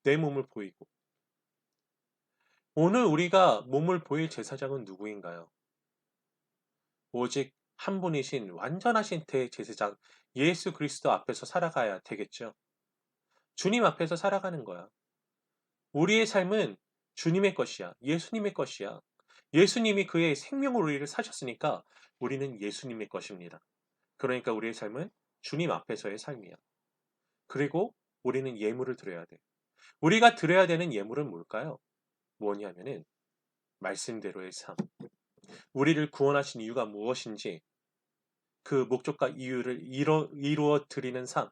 내 몸을 보이고. 오늘 우리가 몸을 보일 제사장은 누구인가요? 오직 한 분이신 완전하신 대제사장 예수 그리스도 앞에서 살아가야 되겠죠. 주님 앞에서 살아가는 거야. 우리의 삶은 주님의 것이야. 예수님의 것이야. 예수님이 그의 생명으로 우리를 사셨으니까 우리는 예수님의 것입니다. 그러니까 우리의 삶은 주님 앞에서의 삶이야. 그리고 우리는 예물을 드려야 돼. 우리가 드려야 되는 예물은 뭘까요? 뭐냐면은 말씀대로의 삶. 우리를 구원하신 이유가 무엇인지 그 목적과 이유를 이루어 드리는 삶.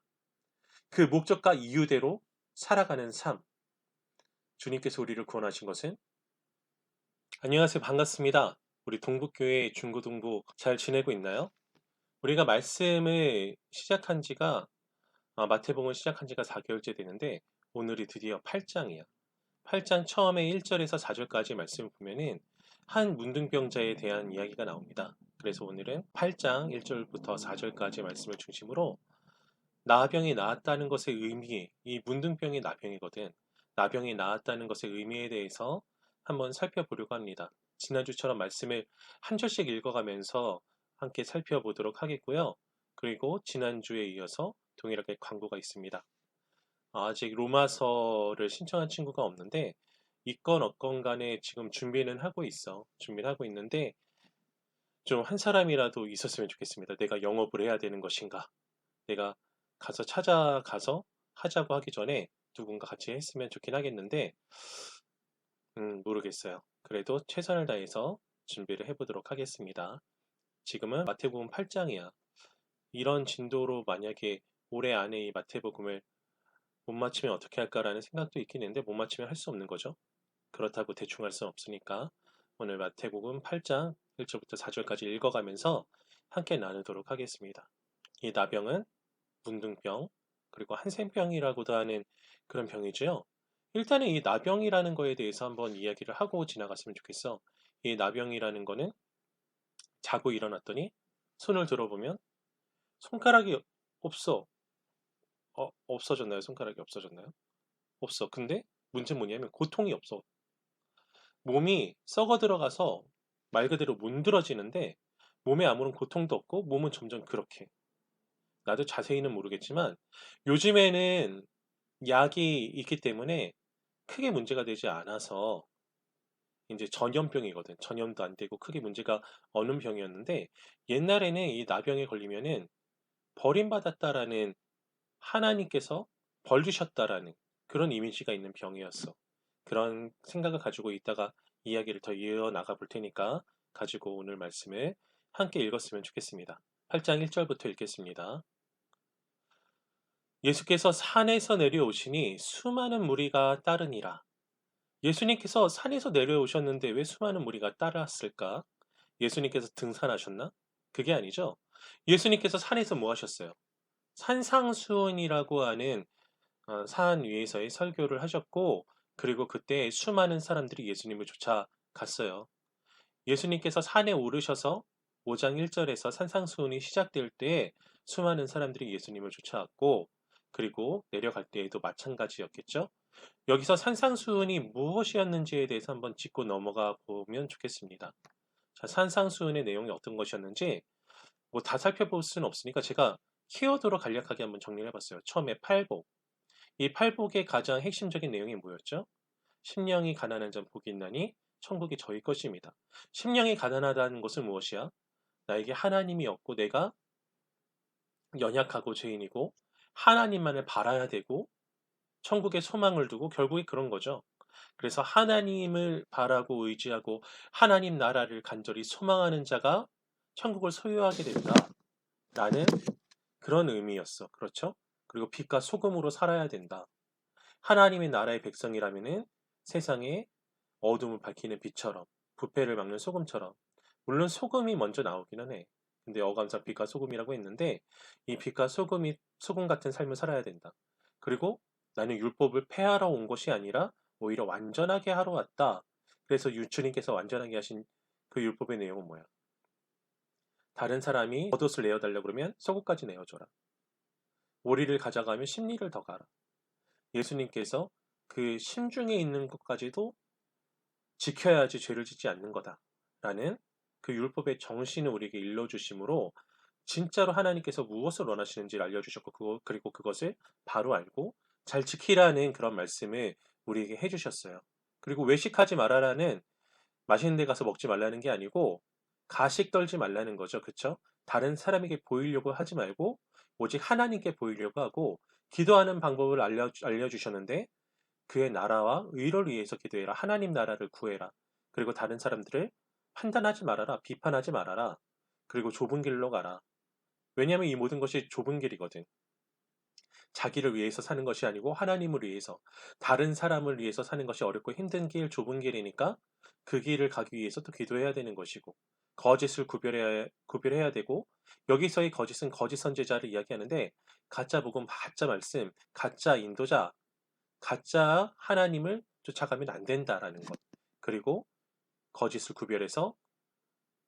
그 목적과 이유대로 살아가는 삶. 주님께서 우리를 구원하신 것은 안녕하세요. 반갑습니다. 우리 동북교회 중고등부 잘 지내고 있나요? 우리가 말씀을 시작한 지가 마태복음 시작한 지가 4개월째 되는데 오늘이 드디어 8장이야. 8장 처음에 1절에서 4절까지 말씀을 보면은 한 문둥병자에 대한 이야기가 나옵니다. 그래서 오늘은 8장 1절부터 4절까지 말씀을 중심으로 나병이 나았다는 것의 의미, 이 문둥병이 나병이거든. 나병이 나았다는 것의 의미에 대해서 한번 살펴보려고 합니다. 지난주처럼 말씀을 한 절씩 읽어가면서 함께 살펴보도록 하겠고요. 그리고 지난주에 이어서 동일하게 광고가 있습니다. 아직 로마서를 신청한 친구가 없는데 있건 없건 간에 지금 준비는 하고 있어. 준비를 하고 있는데 좀 한 사람이라도 있었으면 좋겠습니다. 내가 영업을 해야 되는 것인가? 내가 가서 찾아가서 하자고 하기 전에 누군가 같이 했으면 좋긴 하겠는데 모르겠어요. 그래도 최선을 다해서 준비를 해보도록 하겠습니다. 지금은 마태복음 8장이야. 이런 진도로 만약에 올해 안에 이 마태복음을 못 맞추면 어떻게 할까라는 생각도 있긴 했는데 못 맞추면 할 수 없는 거죠. 그렇다고 대충 할 수는 없으니까 오늘 마태복음 8장 1절부터 4절까지 읽어가면서 함께 나누도록 하겠습니다. 이 나병은 문둥병 그리고 한센병이라고도 하는 그런 병이죠. 일단은 이 나병이라는 거에 대해서 한번 이야기를 하고 지나갔으면 좋겠어. 이 나병이라는 거는 자고 일어났더니 손을 들어보면 손가락이 없어. 없어졌나요? 손가락이 없어졌나요? 없어. 근데 문제는 뭐냐면 고통이 없어. 몸이 썩어 들어가서 말 그대로 문드러지는데 몸에 아무런 고통도 없고 몸은 점점 그렇게. 나도 자세히는 모르겠지만 요즘에는 약이 있기 때문에 크게 문제가 되지 않아서 이제 전염병이거든. 전염도 안 되고 크게 문제가 없는 병이었는데 옛날에는 이 나병에 걸리면은 버림받았다라는 하나님께서 벌 주셨다라는 그런 이미지가 있는 병이었어. 그런 생각을 가지고 있다가 이야기를 더 이어나가 볼 테니까 가지고 오늘 말씀을 함께 읽었으면 좋겠습니다. 8장 1절부터 읽겠습니다. 예수께서 산에서 내려오시니 수많은 무리가 따르니라. 예수님께서 산에서 내려오셨는데 왜 수많은 무리가 따랐을까? 예수님께서 등산하셨나? 그게 아니죠. 예수님께서 산에서 뭐 하셨어요? 산상수훈이라고 하는 산 위에서의 설교를 하셨고, 그리고 그때 수많은 사람들이 예수님을 쫓아갔어요. 예수님께서 산에 오르셔서 5장 1절에서 산상수훈이 시작될 때 수많은 사람들이 예수님을 쫓아왔고, 그리고 내려갈 때에도 마찬가지였겠죠. 여기서 산상수훈이 무엇이었는지에 대해서 한번 짚고 넘어가 보면 좋겠습니다. 자, 산상수훈의 내용이 어떤 것이었는지 뭐 다 살펴볼 수는 없으니까 제가 키워드로 간략하게 한번 정리를 해봤어요. 처음에 팔복. 이 팔복의 가장 핵심적인 내용이 뭐였죠? 심령이 가난한 자 복이 있나니 천국이 저희 것입니다. 심령이 가난하다는 것은 무엇이야? 나에게 하나님이 없고 내가 연약하고 죄인이고 하나님만을 바라야 되고 천국에 소망을 두고 결국에 그런 거죠. 그래서 하나님을 바라고 의지하고 하나님 나라를 간절히 소망하는 자가 천국을 소유하게 된다라는 그런 의미였어. 그렇죠? 그리고 빛과 소금으로 살아야 된다. 하나님의 나라의 백성이라면은 세상에 어둠을 밝히는 빛처럼 부패를 막는 소금처럼 물론 소금이 먼저 나오기는 해. 근데 어감상 빛과 소금이라고 했는데 이 빛과 소금이 소금 같은 삶을 살아야 된다. 그리고 나는 율법을 폐하러 온 것이 아니라 오히려 완전하게 하러 왔다. 그래서 주님께서 완전하게 하신 그 율법의 내용은 뭐야? 다른 사람이 겉옷을 내어달라고 그러면 속옷까지 내어줘라. 오리를 가져가면 십리를 더 가라. 예수님께서 그 심중에 있는 것까지도 지켜야지 죄를 짓지 않는 거다라는 그 율법의 정신을 우리에게 일러주심으로 진짜로 하나님께서 무엇을 원하시는지를 알려주셨고 그리고 그것을 바로 알고 잘 지키라는 그런 말씀을 우리에게 해주셨어요. 그리고 외식하지 말아라는 맛있는 데 가서 먹지 말라는 게 아니고 가식 떨지 말라는 거죠. 그쵸? 다른 사람에게 보이려고 하지 말고 오직 하나님께 보이려고 하고 기도하는 방법을 알려주셨는데 그의 나라와 의를 위해서 기도해라. 하나님 나라를 구해라. 그리고 다른 사람들을 판단하지 말아라. 비판하지 말아라. 그리고 좁은 길로 가라. 왜냐하면 이 모든 것이 좁은 길이거든. 자기를 위해서 사는 것이 아니고 하나님을 위해서, 다른 사람을 위해서 사는 것이 어렵고 힘든 길, 좁은 길이니까 그 길을 가기 위해서 또 기도해야 되는 것이고, 거짓을 구별해야 되고, 여기서의 거짓은 거짓 선지자를 이야기하는데, 가짜 복음, 가짜 말씀, 가짜 인도자, 가짜 하나님을 쫓아가면 안 된다라는 것. 그리고 거짓을 구별해서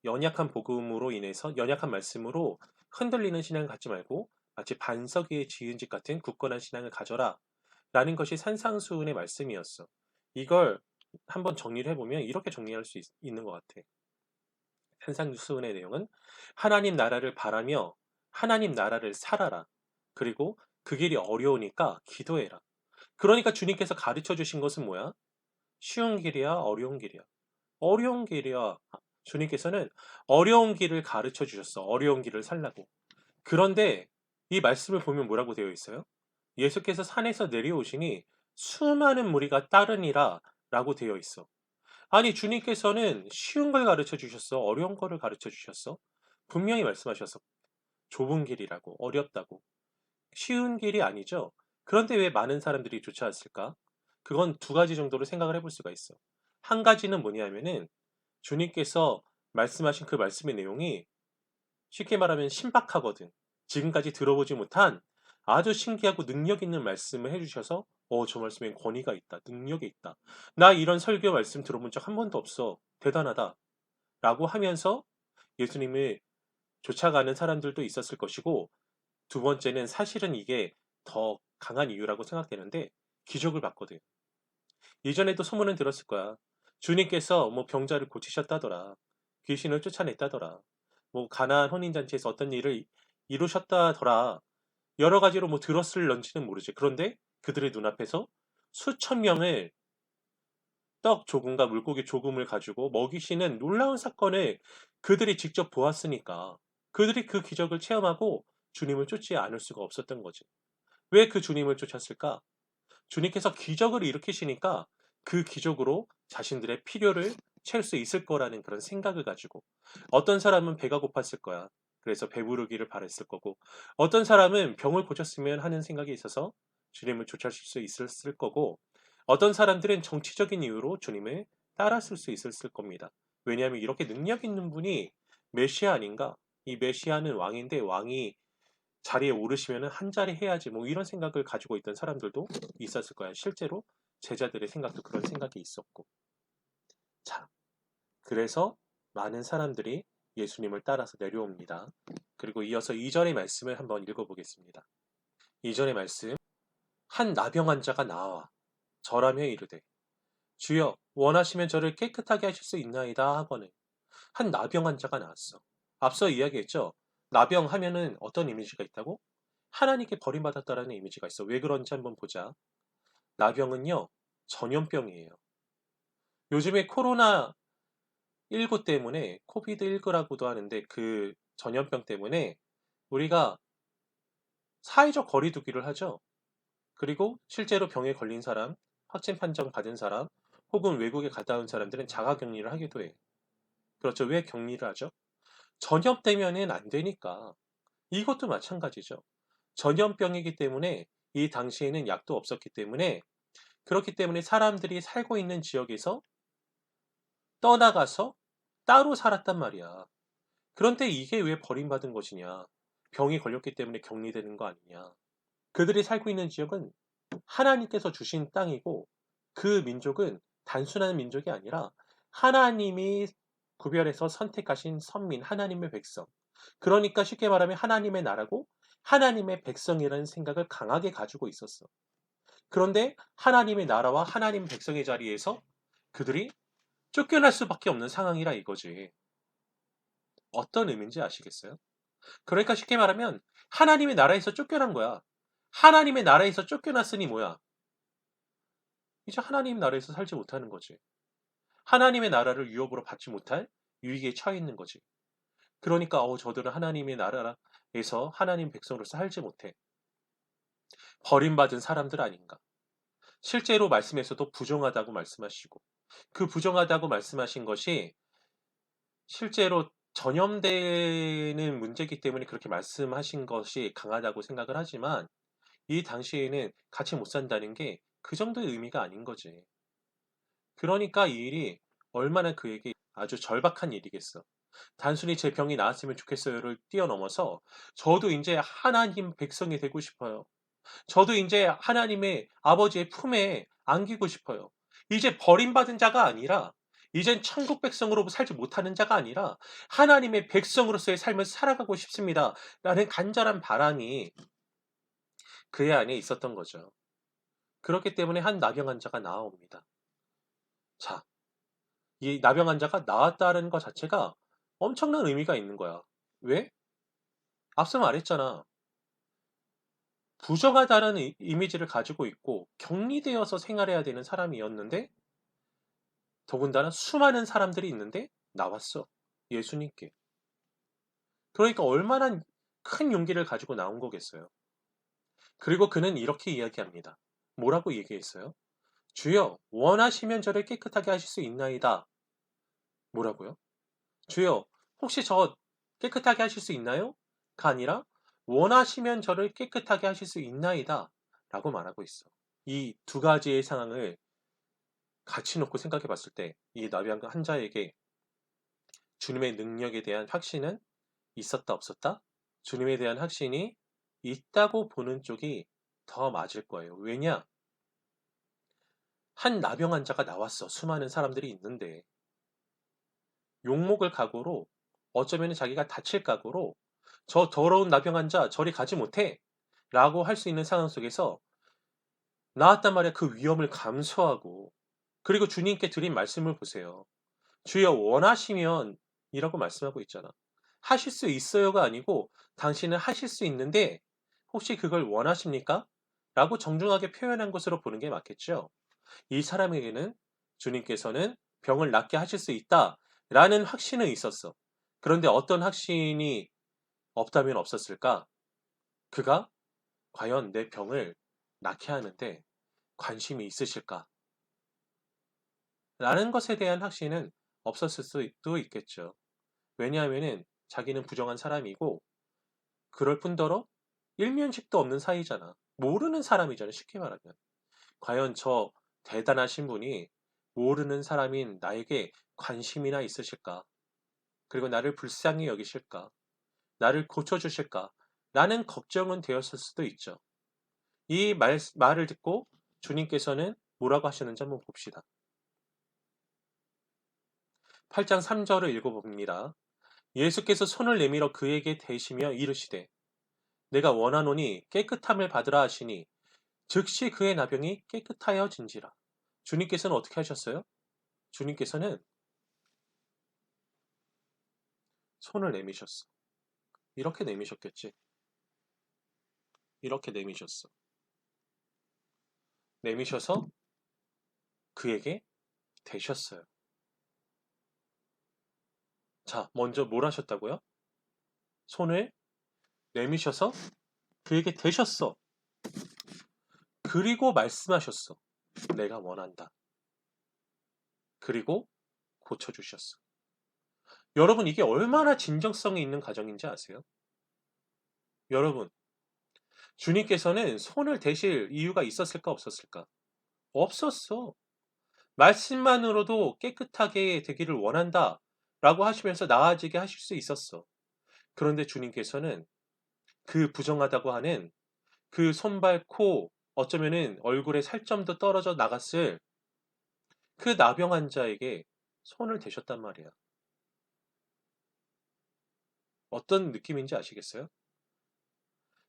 연약한 복음으로 인해서 연약한 말씀으로 흔들리는 신앙을 갖지 말고 마치 반석 위에 지은 집 같은 굳건한 신앙을 가져라 라는 것이 산상수훈의 말씀이었어. 이걸 한번 정리를 해보면 이렇게 정리할 수 있는 것 같아. 산상수훈의 내용은 하나님 나라를 바라며 하나님 나라를 살아라. 그리고 그 길이 어려우니까 기도해라. 그러니까 주님께서 가르쳐 주신 것은 뭐야? 쉬운 길이야, 어려운 길이야. 어려운 길이야. 주님께서는 어려운 길을 가르쳐 주셨어. 어려운 길을 살라고. 그런데 이 말씀을 보면 뭐라고 되어 있어요? 예수께서 산에서 내려오시니 수많은 무리가 따르니라 라고 되어 있어. 아니, 주님께서는 쉬운 걸 가르쳐 주셨어? 어려운 거를 가르쳐 주셨어? 분명히 말씀하셨어. 좁은 길이라고, 어렵다고. 쉬운 길이 아니죠? 그런데 왜 많은 사람들이 쫓아왔을까? 그건 두 가지 정도로 생각을 해볼 수가 있어. 한 가지는 뭐냐면은 주님께서 말씀하신 그 말씀의 내용이 쉽게 말하면 신박하거든. 지금까지 들어보지 못한 아주 신기하고 능력 있는 말씀을 해주셔서 저 말씀엔 권위가 있다. 능력이 있다. 나 이런 설교 말씀 들어본 적 한 번도 없어. 대단하다. 라고 하면서 예수님을 쫓아가는 사람들도 있었을 것이고 두 번째는 사실은 이게 더 강한 이유라고 생각되는데 기적을 봤거든. 이전에도 소문은 들었을 거야. 주님께서 뭐 병자를 고치셨다더라. 귀신을 쫓아냈다더라. 뭐 가나안 혼인잔치에서 어떤 일을 이루셨다더라. 여러 가지로 뭐 들었을런지는 모르지. 그런데 그들의 눈앞에서 수천 명을 떡 조금과 물고기 조금을 가지고 먹이시는 놀라운 사건을 그들이 직접 보았으니까 그들이 그 기적을 체험하고 주님을 쫓지 않을 수가 없었던 거지. 왜 그 주님을 쫓았을까? 주님께서 기적을 일으키시니까 그 기적으로 자신들의 필요를 채울 수 있을 거라는 그런 생각을 가지고 어떤 사람은 배가 고팠을 거야. 그래서 배부르기를 바랬을 거고 어떤 사람은 병을 고쳤으면 하는 생각이 있어서 주님을 쫓아줄 수 있었을 거고 어떤 사람들은 정치적인 이유로 주님을 따랐을 수 있었을 겁니다. 왜냐하면 이렇게 능력 있는 분이 메시아 아닌가? 이 메시아는 왕인데 왕이 자리에 오르시면은 한 자리 해야지 뭐 이런 생각을 가지고 있던 사람들도 있었을 거야. 실제로 제자들의 생각도 그런 생각이 있었고. 자, 그래서 많은 사람들이 예수님을 따라서 내려옵니다. 그리고 이어서 2절의 말씀을 한번 읽어보겠습니다. 2절의 말씀. 한 나병 환자가 나와 절하며 이르되 주여 원하시면 저를 깨끗하게 하실 수 있나이다 하거늘. 한 나병 환자가 나왔어. 앞서 이야기했죠. 나병 하면은 어떤 이미지가 있다고? 하나님께 버림받았다라는 이미지가 있어. 왜 그런지 한번 보자. 나병은요, 전염병이에요. 요즘에 코로나19 때문에, 코비드19라고도 하는데 그 전염병 때문에 우리가 사회적 거리두기를 하죠. 그리고 실제로 병에 걸린 사람, 확진 판정 받은 사람, 혹은 외국에 갔다 온 사람들은 자가 격리를 하기도 해. 그렇죠. 왜 격리를 하죠? 전염되면은 안 되니까. 이것도 마찬가지죠. 전염병이기 때문에 이 당시에는 약도 없었기 때문에 그렇기 때문에 사람들이 살고 있는 지역에서 떠나가서 따로 살았단 말이야. 그런데 이게 왜 버림받은 것이냐? 병이 걸렸기 때문에 격리되는 거 아니냐? 그들이 살고 있는 지역은 하나님께서 주신 땅이고 그 민족은 단순한 민족이 아니라 하나님이 구별해서 선택하신 선민, 하나님의 백성. 그러니까 쉽게 말하면 하나님의 나라고 하나님의 백성이라는 생각을 강하게 가지고 있었어. 그런데 하나님의 나라와 하나님 백성의 자리에서 그들이 쫓겨날 수밖에 없는 상황이라 이거지. 어떤 의미인지 아시겠어요? 그러니까 쉽게 말하면 하나님의 나라에서 쫓겨난 거야. 하나님의 나라에서 쫓겨났으니 뭐야? 이제 하나님 나라에서 살지 못하는 거지. 하나님의 나라를 유업으로 받지 못할 위기에 처해 있는 거지. 그러니까 저들은 하나님의 나라에서 하나님 백성으로서 살지 못해. 버림받은 사람들 아닌가. 실제로 말씀에서도 부정하다고 말씀하시고 그 부정하다고 말씀하신 것이 실제로 전염되는 문제이기 때문에 그렇게 말씀하신 것이 강하다고 생각을 하지만 이 당시에는 같이 못 산다는 게 그 정도의 의미가 아닌 거지. 그러니까 이 일이 얼마나 그에게 아주 절박한 일이겠어. 단순히 제 병이 나았으면 좋겠어요를 뛰어넘어서 저도 이제 하나님 백성이 되고 싶어요. 저도 이제 하나님의 아버지의 품에 안기고 싶어요. 이제 버림받은 자가 아니라 이젠 천국 백성으로 살지 못하는 자가 아니라 하나님의 백성으로서의 삶을 살아가고 싶습니다. 라는 간절한 바람이 그의 안에 있었던 거죠. 그렇기 때문에 한 나병 환자가 나아옵니다. 자, 이 나병 환자가 나왔다는 것 자체가 엄청난 의미가 있는 거야. 왜? 앞서 말했잖아. 부정하다는 이미지를 가지고 있고 격리되어서 생활해야 되는 사람이었는데 더군다나 수많은 사람들이 있는데 나왔어. 예수님께. 그러니까 얼마나 큰 용기를 가지고 나온 거겠어요. 그리고 그는 이렇게 이야기합니다. 뭐라고 얘기했어요? 주여, 원하시면 저를 깨끗하게 하실 수 있나이다. 뭐라고요? 주여, 혹시 저 깨끗하게 하실 수 있나요? 가 아니라 원하시면 저를 깨끗하게 하실 수 있나이다. 라고 말하고 있어. 이 두 가지의 상황을 같이 놓고 생각해 봤을 때 이 나병 환자에게 주님의 능력에 대한 확신은 있었다 없었다? 주님에 대한 확신이 있다고 보는 쪽이 더 맞을 거예요. 왜냐? 한 나병 환자가 나왔어. 수많은 사람들이 있는데 욕먹을 각오로 어쩌면 자기가 다칠 각오로 저 더러운 나병 환자 저리 가지 못해 라고 할 수 있는 상황 속에서 나왔단 말이야. 그 위험을 감수하고 그리고 주님께 드린 말씀을 보세요. 주여 원하시면 이라고 말씀하고 있잖아. 하실 수 있어요가 아니고 당신은 하실 수 있는데 혹시 그걸 원하십니까? 라고 정중하게 표현한 것으로 보는 게 맞겠죠. 이 사람에게는 주님께서는 병을 낫게 하실 수 있다 라는 확신은 있었어. 그런데 어떤 확신이 없다면 없었을까? 그가 과연 내 병을 낫게 하는데 관심이 있으실까? 라는 것에 대한 확신은 없었을 수도 있겠죠. 왜냐하면은 자기는 부정한 사람이고 그럴 뿐더러 일면식도 없는 사이잖아. 모르는 사람이잖아. 쉽게 말하면. 과연 저 대단하신 분이 모르는 사람인 나에게 관심이나 있으실까? 그리고 나를 불쌍히 여기실까? 나를 고쳐주실까? 라는 걱정은 되었을 수도 있죠. 이 말을 듣고 주님께서는 뭐라고 하셨는지 한번 봅시다. 8장 3절을 읽어봅니다. 예수께서 손을 내밀어 그에게 대시며 이르시되 내가 원하노니 깨끗함을 받으라 하시니 즉시 그의 나병이 깨끗하여진지라. 주님께서는 어떻게 하셨어요? 주님께서는 손을 내미셨어. 이렇게 내미셨겠지. 이렇게 내미셨어. 내미셔서 그에게 대셨어요. 자, 먼저 뭘 하셨다고요? 손을 내미셔서 그에게 대셨어. 그리고 말씀하셨어. 내가 원한다. 그리고 고쳐주셨어. 여러분, 이게 얼마나 진정성이 있는 과정인지 아세요? 여러분, 주님께서는 손을 대실 이유가 있었을까, 없었을까? 없었어. 말씀만으로도 깨끗하게 되기를 원한다. 라고 하시면서 나아지게 하실 수 있었어. 그런데 주님께서는 그 부정하다고 하는 그 손발, 코, 어쩌면은 얼굴에 살점도 떨어져 나갔을 그 나병 환자에게 손을 대셨단 말이야. 어떤 느낌인지 아시겠어요?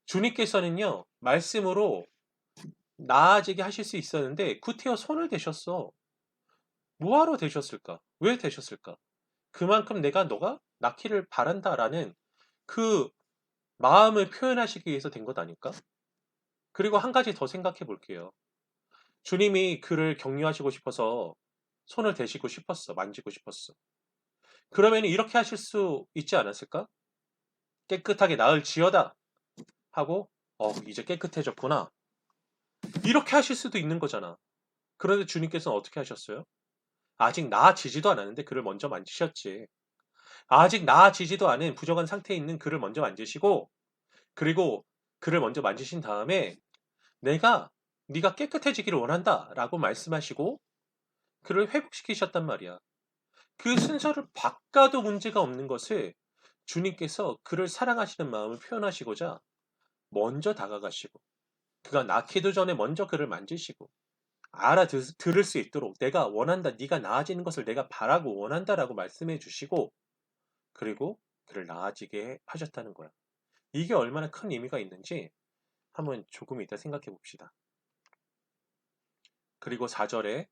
주님께서는요, 말씀으로 나아지게 하실 수 있었는데 구태여 손을 대셨어. 뭐하러 대셨을까? 왜 대셨을까? 그만큼 내가 너가 낫기를 바란다라는 그 마음을 표현하시기 위해서 된 것 아닐까? 그리고 한 가지 더 생각해 볼게요. 주님이 그를 격려하시고 싶어서 손을 대시고 싶었어. 만지고 싶었어. 그러면 이렇게 하실 수 있지 않았을까? 깨끗하게 나을 지어다 하고 이제 깨끗해졌구나. 이렇게 하실 수도 있는 거잖아. 그런데 주님께서는 어떻게 하셨어요? 아직 나아지지도 않았는데 그를 먼저 만지셨지. 아직 나아지지도 않은 부정한 상태에 있는 그를 먼저 만지시고 그리고 그를 먼저 만지신 다음에 내가 네가 깨끗해지기를 원한다라고 말씀하시고 그를 회복시키셨단 말이야. 그 순서를 바꿔도 문제가 없는 것을 주님께서 그를 사랑하시는 마음을 표현하시고자 먼저 다가가시고 그가 낳기도 전에 먼저 그를 만지시고 알아들을 수 있도록 내가 원한다, 네가 나아지는 것을 내가 바라고 원한다라고 말씀해 주시고 그리고 그를 나아지게 하셨다는 거야. 이게 얼마나 큰 의미가 있는지 한번 조금 이따 생각해 봅시다. 그리고 4절에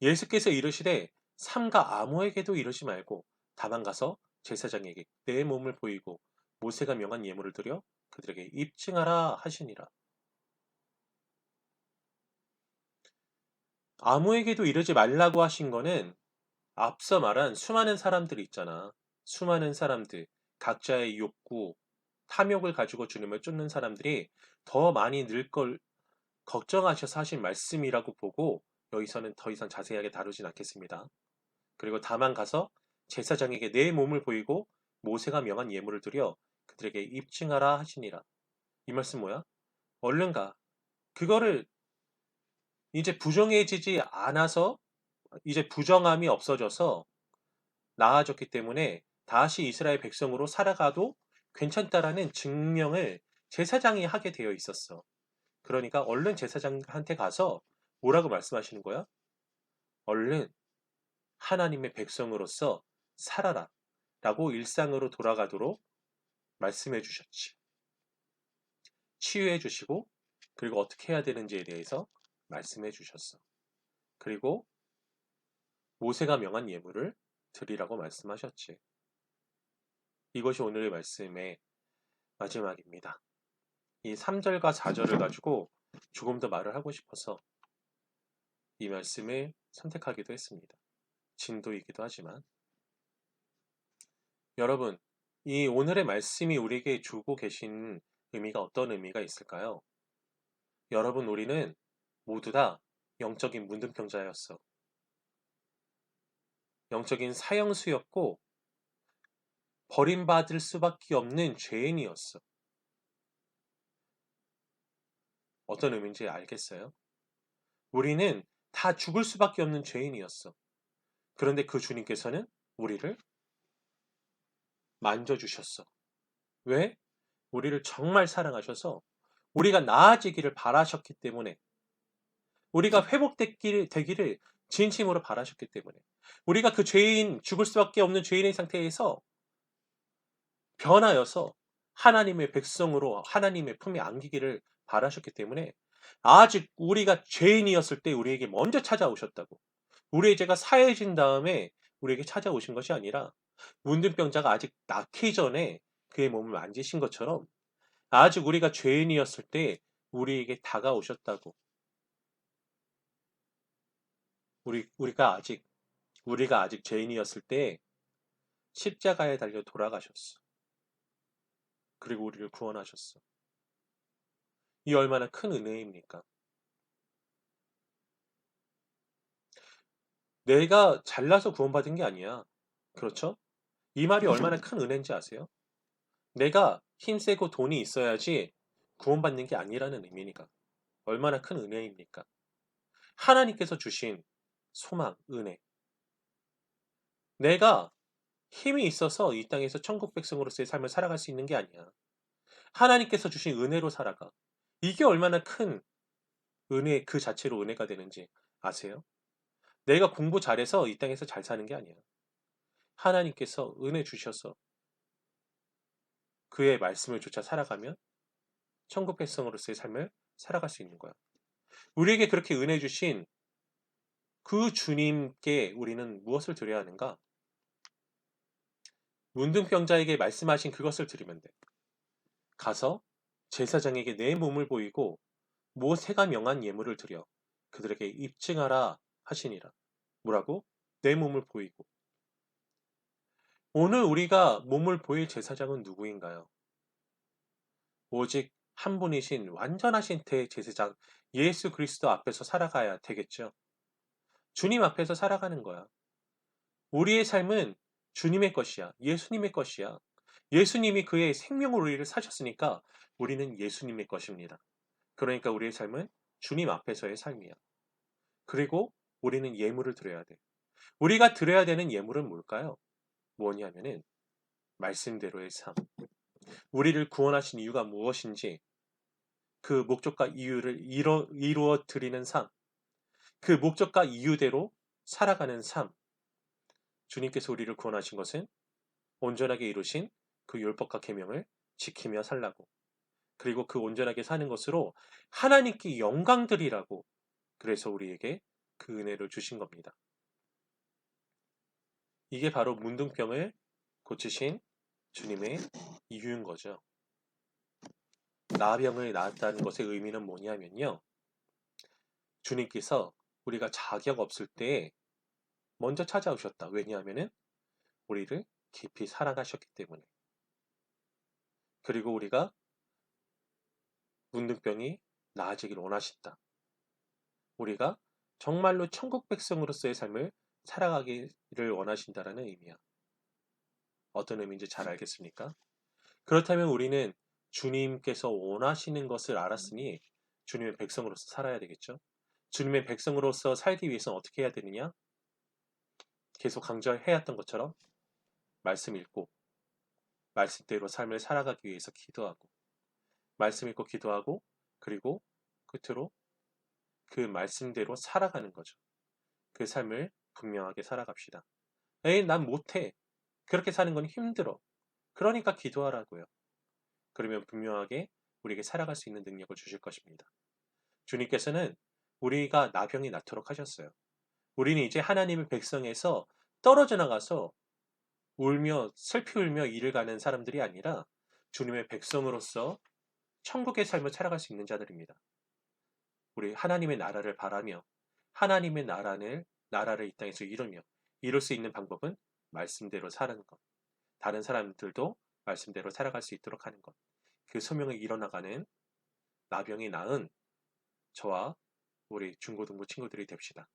예수께서 이르시되 삼가 아무에게도 이르지 말고 다만 가서 제사장에게 내 몸을 보이고 모세가 명한 예물을 드려 그들에게 입증하라 하시니라. 아무에게도 이르지 말라고 하신 거는 앞서 말한 수많은 사람들이 있잖아. 수많은 사람들, 각자의 욕구, 탐욕을 가지고 주님을 쫓는 사람들이 더 많이 늘 걸 걱정하셔서 하신 말씀이라고 보고 여기서는 더 이상 자세하게 다루진 않겠습니다. 그리고 다만 가서 제사장에게 내 몸을 보이고 모세가 명한 예물을 드려 그들에게 입증하라 하시니라. 이 말씀 뭐야? 얼른 가. 그거를 이제 부정해지지 않아서 이제 부정함이 없어져서 나아졌기 때문에 다시 이스라엘 백성으로 살아가도 괜찮다라는 증명을 제사장이 하게 되어 있었어. 그러니까 얼른 제사장한테 가서 뭐라고 말씀하시는 거야? 얼른 하나님의 백성으로서 살아라. 라고 일상으로 돌아가도록 말씀해 주셨지. 치유해 주시고, 그리고 어떻게 해야 되는지에 대해서 말씀해 주셨어. 그리고 모세가 명한 예물을 드리라고 말씀하셨지. 이것이 오늘의 말씀의 마지막입니다. 이 3절과 4절을 가지고 조금 더 말을 하고 싶어서 이 말씀을 선택하기도 했습니다. 진도이기도 하지만 여러분, 이 오늘의 말씀이 우리에게 주고 계신 의미가 어떤 의미가 있을까요? 여러분, 우리는 모두 다 영적인 문둥병자였어. 영적인 사형수였고 버림받을 수밖에 없는 죄인이었어. 어떤 의미인지 알겠어요? 우리는 다 죽을 수밖에 없는 죄인이었어. 그런데 그 주님께서는 우리를 만져주셨어. 왜? 우리를 정말 사랑하셔서 우리가 나아지기를 바라셨기 때문에 우리가 회복되기를 진심으로 바라셨기 때문에 우리가 그 죄인, 죽을 수밖에 없는 죄인의 상태에서 변하여서 하나님의 백성으로 하나님의 품에 안기기를 바라셨기 때문에 아직 우리가 죄인이었을 때 우리에게 먼저 찾아오셨다고. 우리의 죄가 사해진 다음에 우리에게 찾아오신 것이 아니라 문둥병자가 아직 낳기 전에 그의 몸을 만지신 것처럼 아직 우리가 죄인이었을 때 우리에게 다가오셨다고. 우리가 아직 죄인이었을 때 십자가에 달려 돌아가셨어. 그리고 우리를 구원하셨어. 이 얼마나 큰 은혜입니까? 내가 잘나서 구원받은 게 아니야. 그렇죠? 이 말이 얼마나 큰 은혜인지 아세요? 내가 힘세고 돈이 있어야지 구원받는 게 아니라는 의미니까. 얼마나 큰 은혜입니까? 하나님께서 주신 소망, 은혜. 내가 힘이 있어서 이 땅에서 천국 백성으로서의 삶을 살아갈 수 있는 게 아니야. 하나님께서 주신 은혜로 살아가. 이게 얼마나 큰 은혜, 그 자체로 은혜가 되는지 아세요? 내가 공부 잘해서 이 땅에서 잘 사는 게 아니야. 하나님께서 은혜 주셔서 그의 말씀을 쫓아 살아가면 천국 백성으로서의 삶을 살아갈 수 있는 거야. 우리에게 그렇게 은혜 주신 그 주님께 우리는 무엇을 드려야 하는가? 문둥병자에게 말씀하신 그것을 드리면 돼. 가서 제사장에게 내 몸을 보이고 모세가 명한 예물을 드려 그들에게 입증하라 하시니라. 뭐라고? 내 몸을 보이고. 오늘 우리가 몸을 보일 제사장은 누구인가요? 오직 한 분이신 완전하신 대제사장 예수 그리스도 앞에서 살아가야 되겠죠. 주님 앞에서 살아가는 거야. 우리의 삶은 주님의 것이야. 예수님의 것이야. 예수님이 그의 생명으로 우리를 사셨으니까 우리는 예수님의 것입니다. 그러니까 우리의 삶은 주님 앞에서의 삶이야. 그리고 우리는 예물을 드려야 돼. 우리가 드려야 되는 예물은 뭘까요? 뭐냐면은 말씀대로의 삶. 우리를 구원하신 이유가 무엇인지 그 목적과 이유를 이루어 드리는 삶. 그 목적과 이유대로 살아가는 삶. 주님께서 우리를 구원하신 것은 온전하게 이루신 그 율법과 계명을 지키며 살라고. 그리고 그 온전하게 사는 것으로 하나님께 영광 드리라고. 그래서 우리에게 그 은혜를 주신 겁니다. 이게 바로 문둥병을 고치신 주님의 이유인 거죠. 나병을 낳았다는 것의 의미는 뭐냐면요. 주님께서 우리가 자격 없을 때 먼저 찾아오셨다. 왜냐하면은 우리를 깊이 사랑하셨기 때문에. 그리고 우리가 문둥병이 나아지길 원하신다. 우리가 정말로 천국 백성으로서의 삶을 살아가기를 원하신다라는 의미야. 어떤 의미인지 잘 알겠습니까? 그렇다면 우리는 주님께서 원하시는 것을 알았으니 주님의 백성으로서 살아야 되겠죠? 주님의 백성으로서 살기 위해서는 어떻게 해야 되느냐? 계속 강조해왔던 것처럼 말씀 읽고 말씀대로 삶을 살아가기 위해서 기도하고 말씀 읽고 기도하고 그리고 끝으로 그 말씀대로 살아가는 거죠. 그 삶을 분명하게 살아갑시다. 에이, 난 못해. 그렇게 사는 건 힘들어. 그러니까 기도하라고요. 그러면 분명하게 우리에게 살아갈 수 있는 능력을 주실 것입니다. 주님께서는 우리가 나병이 낫도록 하셨어요. 우리는 이제 하나님의 백성에서 떨어져 나가서 울며 슬피 울며 일을 가는 사람들이 아니라 주님의 백성으로서 천국의 삶을 살아갈 수 있는 자들입니다. 우리 하나님의 나라를 바라며 하나님의 나라를 이 땅에서 이루며 이룰 수 있는 방법은 말씀대로 사는 것. 다른 사람들도 말씀대로 살아갈 수 있도록 하는 것. 그 소명을 이뤄나가는 나병이 나은 저와 우리 중고등부 친구들이 됩시다.